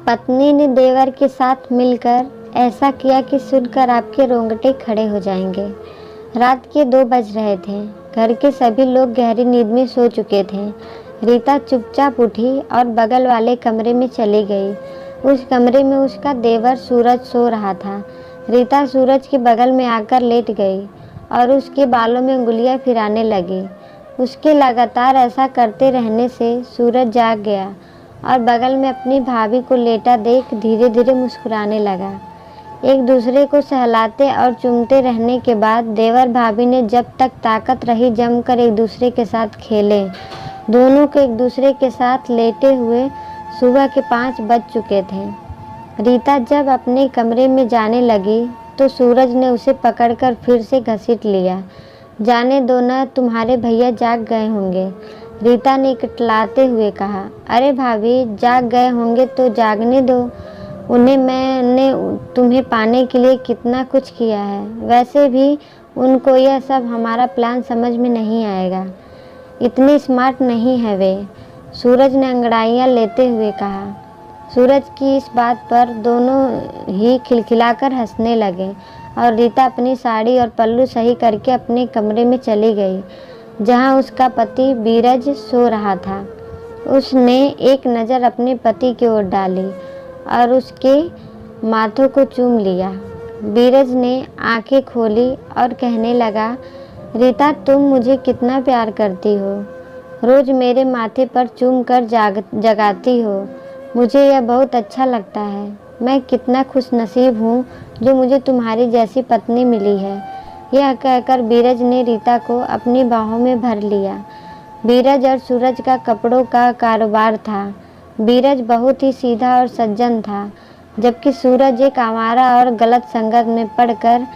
पत्नी ने देवर के साथ मिलकर ऐसा किया कि सुनकर आपके रोंगटे खड़े हो जाएंगे। रात के 2 बज रहे थे। घर के सभी लोग गहरी नींद में सो चुके थे। रीता चुपचाप उठी और बगल वाले कमरे में चली गई। उस कमरे में उसका देवर सूरज सो रहा था। रीता सूरज के बगल में आकर लेट गई और उसके बालों में उंगलियां फिराने लगी। उसके लगातार ऐसा करते रहने से सूरज जाग गया और बगल में अपनी भाभी को लेटा देख धीरे धीरे मुस्कुराने लगा। एक दूसरे को सहलाते और चूमते रहने के बाद देवर भाभी ने जब तक ताकत रही जमकर एक दूसरे के साथ खेले। दोनों को एक दूसरे के साथ लेटे हुए सुबह के 5 बज चुके थे। रीता जब अपने कमरे में जाने लगी तो सूरज ने उसे पकड़कर फिर से घसीट लिया। जाने दो ना, तुम्हारे भैया जाग गए होंगे, रीता ने इकटलाते हुए कहा। अरे भाभी, जाग गए होंगे तो जागने दो उन्हें, मैंने तुम्हें पाने के लिए कितना कुछ किया है। वैसे भी उनको यह सब हमारा प्लान समझ में नहीं आएगा, इतनी स्मार्ट नहीं है वे, सूरज ने अंगड़ाइयाँ लेते हुए कहा। सूरज की इस बात पर दोनों ही खिलखिलाकर हंसने लगे और रीता अपनी साड़ी और पल्लू सही करके अपने कमरे में चली गई जहां उसका पति बीरज सो रहा था। उसने एक नज़र अपने पति की ओर डाली और उसके माथों को चूम लिया। बीरज ने आंखें खोली और कहने लगा, रीता, तुम मुझे कितना प्यार करती हो, रोज़ मेरे माथे पर चूम कर जगाती हो। मुझे यह बहुत अच्छा लगता है। मैं कितना खुशनसीब हूँ जो मुझे तुम्हारी जैसी पत्नी मिली है। यह कहकर बीरज ने रीता को अपनी बाहों में भर लिया। बीरज और सूरज का कपड़ों का कारोबार था। बीरज बहुत ही सीधा और सज्जन था, जबकि सूरज एक आवारा और गलत संगत में पड़कर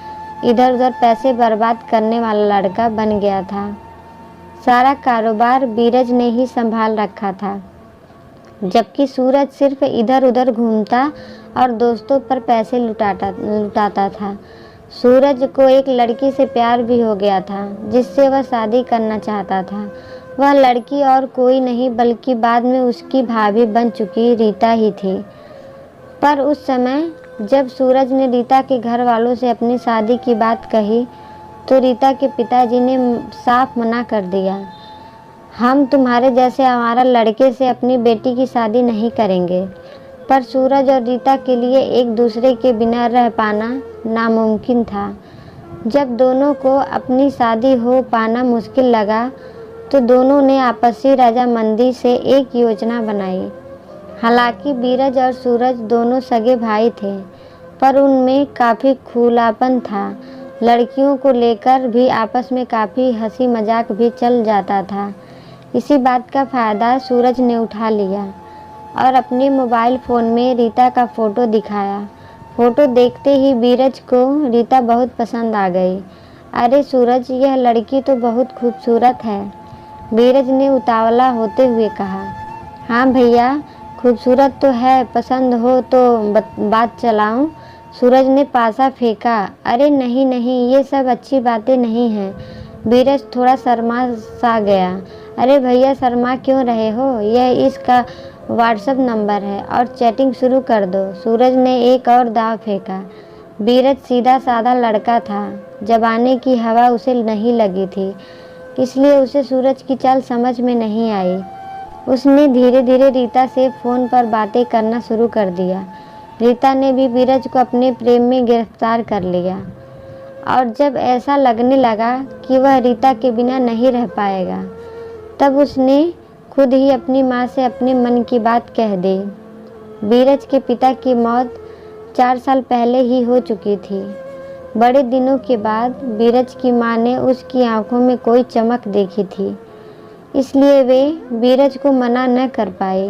इधर उधर पैसे बर्बाद करने वाला लड़का बन गया था। सारा कारोबार बीरज ने ही संभाल रखा था, जबकि सूरज सिर्फ इधर उधर घूमता और दोस्तों पर पैसे लुटाता था। सूरज को एक लड़की से प्यार भी हो गया था जिससे वह शादी करना चाहता था। वह लड़की और कोई नहीं बल्कि बाद में उसकी भाभी बन चुकी रीता ही थी। पर उस समय जब सूरज ने रीता के घर वालों से अपनी शादी की बात कही तो रीता के पिताजी ने साफ मना कर दिया। हम तुम्हारे जैसे हमारा लड़के से अपनी बेटी की शादी नहीं करेंगे। पर सूरज और रीता के लिए एक दूसरे के बिना रह पाना नामुमकिन था। जब दोनों को अपनी शादी हो पाना मुश्किल लगा तो दोनों ने आपसी रजामंदी से एक योजना बनाई। हालांकि बीरज और सूरज दोनों सगे भाई थे, पर उनमें काफ़ी खुलापन था। लड़कियों को लेकर भी आपस में काफ़ी हंसी मजाक भी चल जाता था। इसी बात का फ़ायदा सूरज ने उठा लिया और अपने मोबाइल फ़ोन में रीता का फ़ोटो दिखाया। फ़ोटो देखते ही बीरज को रीता बहुत पसंद आ गई। अरे सूरज, यह लड़की तो बहुत खूबसूरत है, बीरज ने उतावला होते हुए कहा। हाँ भैया, खूबसूरत तो है, पसंद हो तो बात चलाऊं, सूरज ने पासा फेंका। अरे नहीं नहीं, ये सब अच्छी बातें नहीं हैं, बीरज थोड़ा शर्मा सा गया। अरे भैया, शर्मा क्यों रहे हो, यह इसका व्हाट्सएप नंबर है और चैटिंग शुरू कर दो, सूरज ने एक और दाव फेंका। बीरज सीधा साधा लड़का था, जबाने की हवा उसे नहीं लगी थी, इसलिए उसे सूरज की चाल समझ में नहीं आई। उसने धीरे धीरे रीता से फ़ोन पर बातें करना शुरू कर दिया। रीता ने भी बीरज को अपने प्रेम में गिरफ्तार कर लिया और जब ऐसा लगने लगा कि वह रीता के बिना नहीं रह पाएगा, तब उसने खुद ही अपनी माँ से अपने मन की बात कह दी। बीरज के पिता की मौत 4 साल पहले ही हो चुकी थी। बड़े दिनों के बाद बीरज की माँ ने उसकी आंखों में कोई चमक देखी थी, इसलिए वे बीरज को मना न कर पाए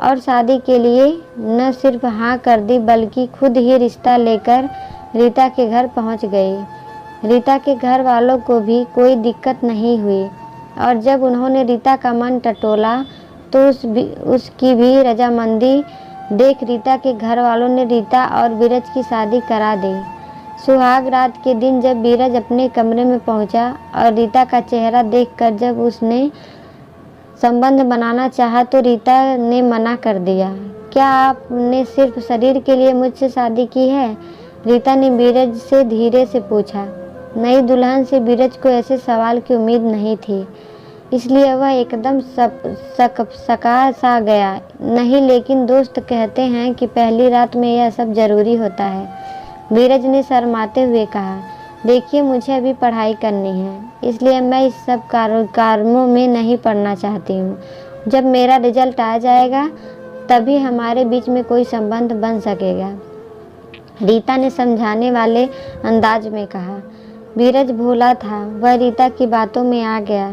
और शादी के लिए न सिर्फ हाँ कर दी बल्कि खुद ही रिश्ता लेकर रीता के घर पहुंच गई। रीता के घर वालों को भी कोई दिक्कत नहीं हुई और जब उन्होंने रीता का मन टटोला तो उसकी भी रजामंदी देख रीता के घर वालों ने रीता और बीरज की शादी करा दी। सुहाग रात के दिन जब बीरज अपने कमरे में पहुंचा और रीता का चेहरा देखकर जब उसने संबंध बनाना चाहा तो रीता ने मना कर दिया क्या आपने सिर्फ शरीर के लिए मुझसे शादी की है? रीता ने बीरज से धीरे से पूछा। नई दुल्हन से बीरज को ऐसे सवाल की उम्मीद नहीं थी, इसलिए वह एकदम सका सा गया। नहीं, लेकिन दोस्त कहते हैं कि पहली रात में यह सब जरूरी होता है, बीरज ने शर्माते हुए कहा। देखिए, मुझे अभी पढ़ाई करनी है, इसलिए मैं इस सब कामों में नहीं पड़ना चाहती हूँ। जब मेरा रिजल्ट आ जाएगा तभी हमारे बीच में कोई संबंध बन सकेगा, रीता ने समझाने वाले अंदाज में कहा। बीरज भोला था, वह रीता की बातों में आ गया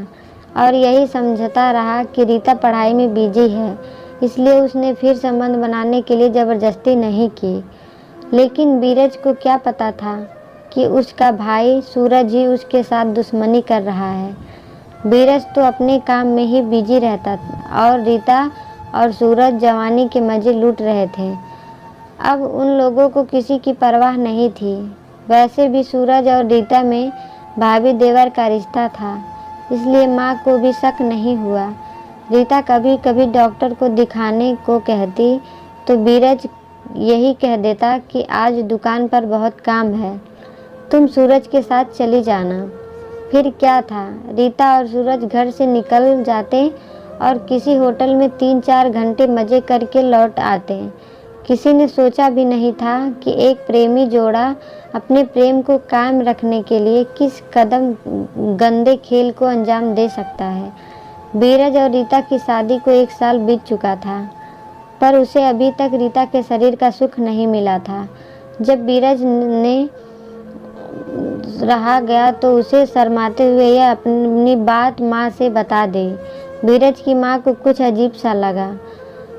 और यही समझता रहा कि रीता पढ़ाई में बिजी है, इसलिए उसने फिर संबंध बनाने के लिए ज़बरदस्ती नहीं की। लेकिन बीरज को क्या पता था कि उसका भाई सूरज ही उसके साथ दुश्मनी कर रहा है। बीरज तो अपने काम में ही बिजी रहता और रीता और सूरज जवानी के मज़े लूट रहे थे। अब उन लोगों को किसी की परवाह नहीं थी। वैसे भी सूरज और रीता में भाभी देवर का रिश्ता था, इसलिए माँ को भी शक नहीं हुआ। रीता कभी कभी डॉक्टर को दिखाने को कहती तो बीरज यही कह देता कि आज दुकान पर बहुत काम है, तुम सूरज के साथ चली जाना। फिर क्या था, रीता और सूरज घर से निकल जाते और किसी होटल में 3-4 घंटे मज़े करके लौट आते। किसी ने सोचा भी नहीं था कि एक प्रेमी जोड़ा अपने प्रेम को कायम रखने के लिए किस कदम गंदे खेल को अंजाम दे सकता है। बीरज और रीता की शादी को 1 साल बीत चुका था, पर उसे अभी तक रीता के शरीर का सुख नहीं मिला था। जब बीरज ने रहा गया तो उसे शर्माते हुए यह अपनी बात माँ से बता दी। बीरज की माँ को कुछ अजीब सा लगा,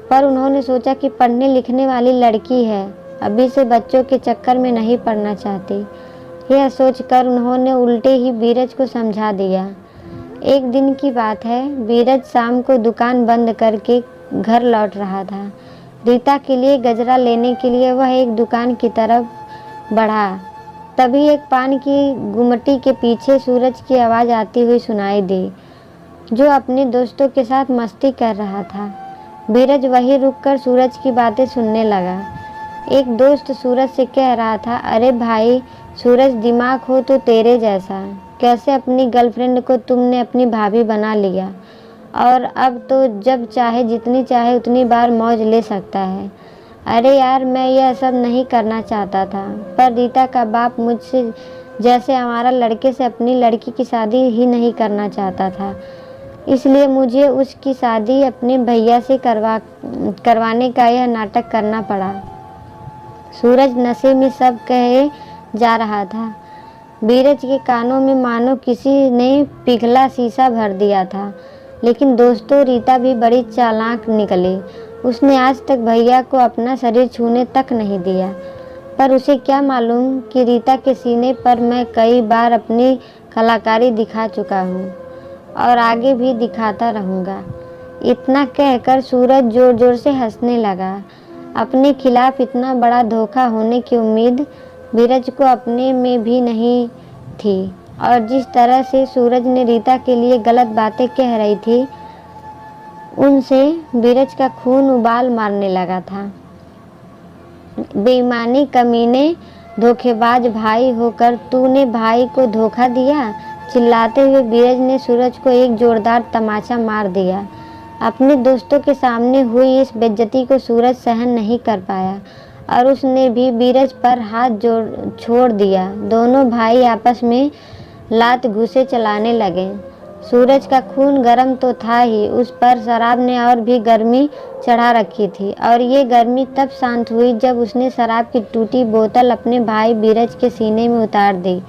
पर उन्होंने सोचा कि पढ़ने लिखने वाली लड़की है, अभी से बच्चों के चक्कर में नहीं पड़ना चाहती। यह सोचकर उन्होंने उल्टे ही बीरज को समझा दिया। एक दिन की बात है, बीरज शाम को दुकान बंद करके घर लौट रहा था। रीता के लिए गजरा लेने के लिए वह एक दुकान की तरफ बढ़ा। तभी एक पान की गुमटी के पीछे सूरज की आवाज़ आती हुई सुनाई दी, जो अपने दोस्तों के साथ मस्ती कर रहा था। बीरज वहीं रुककर सूरज की बातें सुनने लगा। एक दोस्त सूरज से कह रहा था, अरे भाई सूरज, दिमाग हो तो तेरे जैसा, कैसे अपनी गर्लफ्रेंड को तुमने अपनी भाभी बना लिया और अब तो जब चाहे जितनी चाहे उतनी बार मौज ले सकता है। अरे यार, मैं यह सब नहीं करना चाहता था, पर रीता का बाप मुझसे जैसे हमारा लड़के से अपनी लड़की की शादी ही नहीं करना चाहता था, इसलिए मुझे उसकी शादी अपने भैया से करवाने का यह नाटक करना पड़ा। सूरज नशे में सब कहे जा रहा था। बीरज के कानों में मानो किसी ने पिघला शीशा भर दिया था। लेकिन दोस्तों, रीता भी बड़ी चालाक निकली। उसने आज तक भैया को अपना शरीर छूने तक नहीं दिया, पर उसे क्या मालूम कि रीता के सीने पर मैं कई बार अपनी कलाकारी दिखा चुका हूँ और आगे भी दिखाता रहूँगा। इतना कहकर सूरज जोर जोर से हंसने लगा। अपने खिलाफ इतना बड़ा धोखा होने की उम्मीद बीरज को अपने में भी नहीं थी, और जिस तरह से सूरज ने रीता के लिए गलत बातें कह रही थी, उनसे बीरज का खून उबाल मारने लगा था। बेईमानी, कमीने, धोखेबाज भाई होकर तूने भाई को धोखा दिया, चिल्लाते हुए बीरज ने सूरज को एक जोरदार तमाचा मार दिया। अपने दोस्तों के सामने हुई इस बेइज्जती को सूरज सहन नहीं कर पाया और उसने भी बीरज पर हाथ छोड़ दिया। दोनों भाई आपस में लात घूंसे चलाने लगे। सूरज का खून गर्म तो था ही, उस पर शराब ने और भी गर्मी चढ़ा रखी थी, और ये गर्मी तब शांत हुई जब उसने शराब की टूटी बोतल अपने भाई बीरज के सीने में उतार दी।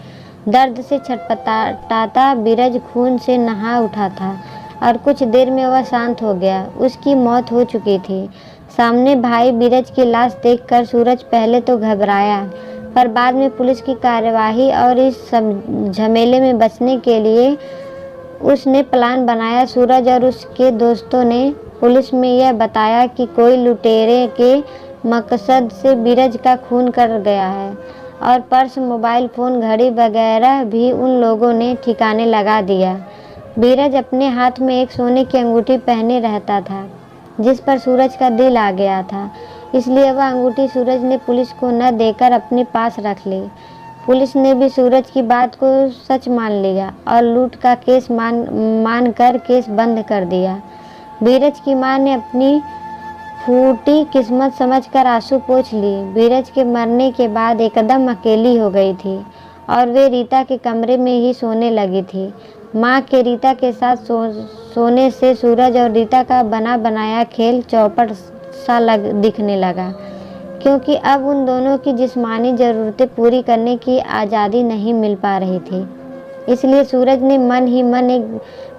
दर्द से छटपटाता बीरज खून से नहा उठा था और कुछ देर में वह शांत हो गया। उसकी मौत हो चुकी थी। सामने भाई बीरज की लाश देखकर सूरज पहले तो घबराया, पर बाद में पुलिस की कार्यवाही और इस सब झमेले में बचने के लिए उसने प्लान बनाया। सूरज और उसके दोस्तों ने पुलिस में यह बताया कि कोई लुटेरे के मकसद से बीरज का खून कर गया है, और पर्स, मोबाइल फ़ोन, घड़ी वगैरह भी उन लोगों ने ठिकाने लगा दिया। बीरज अपने हाथ में एक सोने की अंगूठी पहने रहता था। जिस पर सूरज का दिल आ गया था। इसलिए वह अंगूठी सूरज ने पुलिस को न देकर अपने पास रख ली। पुलिस ने भी सूरज की बात को सच मान लिया और लूट का केस मान कर केस बंद कर दिया। बीरज की मां ने अपनी फूटी किस्मत समझकर आंसू पोंछ ली। बीरज के मरने के बाद एकदम अकेली हो गई थी और वे रीता के कमरे में ही सोने लगी थी। माँ के रीता के साथ सोने से सूरज और रीता का बना बनाया खेल चौपट सा दिखने लगा, क्योंकि अब उन दोनों की जिस्मानी ज़रूरतें पूरी करने की आज़ादी नहीं मिल पा रही थी। इसलिए सूरज ने मन ही मन एक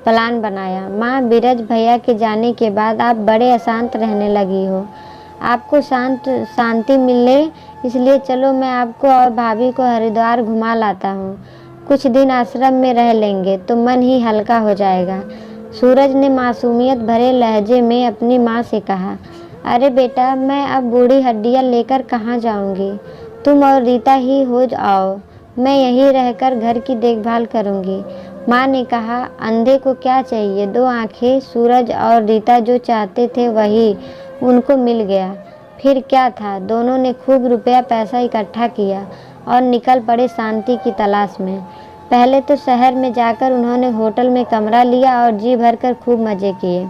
प्लान बनाया। माँ, बीरज भैया के जाने के बाद आप बड़े अशांत रहने लगी हो, आपको शांति मिले, इसलिए चलो मैं आपको और भाभी को हरिद्वार घुमा लाता हूँ। कुछ दिन आश्रम में रह लेंगे तो मन ही हल्का हो जाएगा। सूरज ने मासूमियत भरे लहजे में अपनी माँ से कहा, अरे बेटा, मैं अब बूढ़ी हड्डियाँ लेकर कहाँ जाऊँगी, तुम और रीता ही हो आओ, मैं यहीं रहकर घर की देखभाल करूँगी। माँ ने कहा, अंधे को क्या चाहिए, दो आंखें। सूरज और रीता जो चाहते थे वही उनको मिल गया। फिर क्या था, दोनों ने खूब रुपया पैसा इकट्ठा किया और निकल पड़े शांति की तलाश में। पहले तो शहर में जाकर उन्होंने होटल में कमरा लिया और जी भरकर खूब मज़े किए।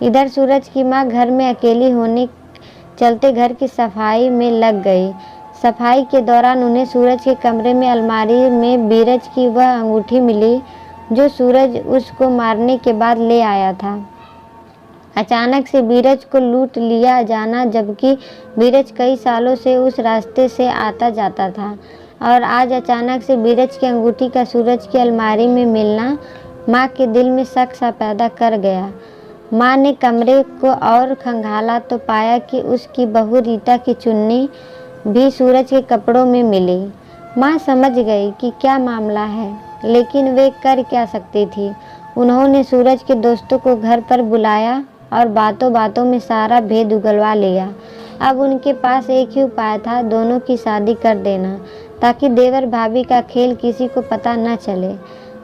इधर सूरज की माँ घर में अकेली होने चलते घर की सफाई में लग गई। सफाई के दौरान उन्हें सूरज के कमरे में अलमारी में बीरज की वह अंगूठी मिली जो सूरज उसको मारने के बाद ले आया था। अचानक से बीरज को लूट लिया जाना, जबकि बीरज कई सालों से उस रास्ते से आता जाता था, और आज अचानक से बीरज की अंगूठी का सूरज की अलमारी में मिलना माँ के दिल में शक सा पैदा कर गया। माँ ने कमरे को और खंगाला तो पाया कि उसकी बहू रीता की चुन्नी भी सूरज के कपड़ों में मिली। माँ समझ गई कि क्या मामला है, लेकिन वे कर क्या सकती थी। उन्होंने सूरज के दोस्तों को घर पर बुलाया और बातों बातों में सारा भेद उगलवा लिया। अब उनके पास एक ही उपाय था, दोनों की शादी कर देना, ताकि देवर भाभी का खेल किसी को पता न चले।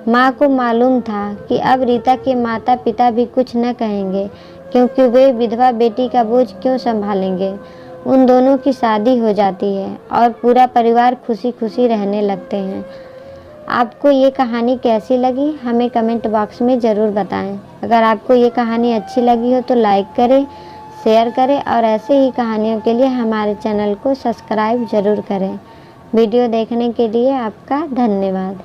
माँ को मालूम था कि अब रीता के माता पिता भी कुछ न कहेंगे, क्योंकि वे विधवा बेटी का बोझ क्यों संभालेंगे। उन दोनों की शादी हो जाती है और पूरा परिवार खुशी खुशी रहने लगते हैं। आपको ये कहानी कैसी लगी, हमें कमेंट बॉक्स में ज़रूर बताएं। अगर आपको ये कहानी अच्छी लगी हो तो लाइक करें, शेयर करें और ऐसे ही कहानियों के लिए हमारे चैनल को सब्सक्राइब ज़रूर करें। वीडियो देखने के लिए आपका धन्यवाद।